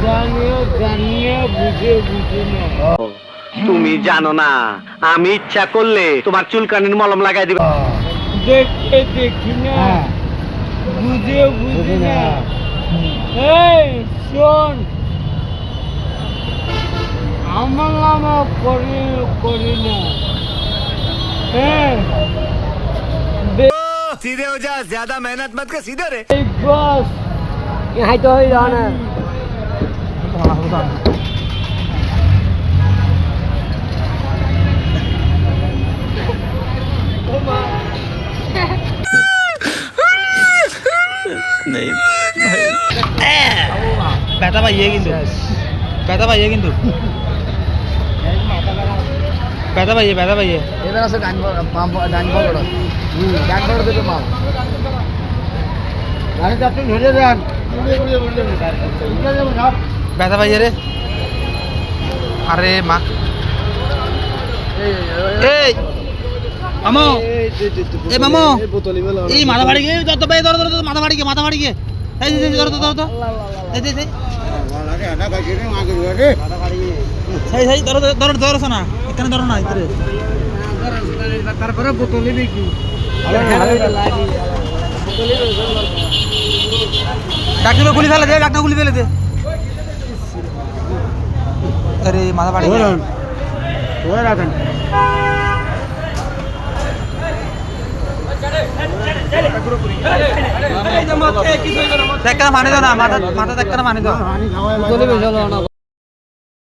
জানিও জানিও বুঝে বুঝে না। তুমি জানো না আমি ইচ্ছা করলে তোমার চুলকানির মলম লাগাই দিব। দেখে দেখি না, বুঝে বুঝি না। এই শোন, আমল নামা করি না। হ্যাঁ, सीधे हो जा, ज्यादा मेहनत मत कर, सीधे रे। এই বস यहाँ तो ही रहना ব্যথা পাইয়ে কিন্তু ব্যথা পাইয়ে কিন্তু ব্যথা পাইয়ে এবার আছে ডান বড় দেবে মাল গাড়ি আপনি ধরে যান ব্যথা পাইয়ে রে আরে মা এই মামু এই মামু এই মাথা বাড়ি গিয়ে যত ভাই ধরো ধরো মাথা বাড়ি গিয়ে এই ধরো ধরো ধরো এই এই সেই সেই ধরো ধরো ধরো না এখানে ধরো না ইতরে তারপরে বোতলে দেখি ডাক্তার গুলি ফেলে দে ডাক্তার গুলি ফেলে দে আরে মাথা বাড়ি দেখতে মানে দাও না মাথা দেখতে মানে দাও বোতলে বেশি হলো না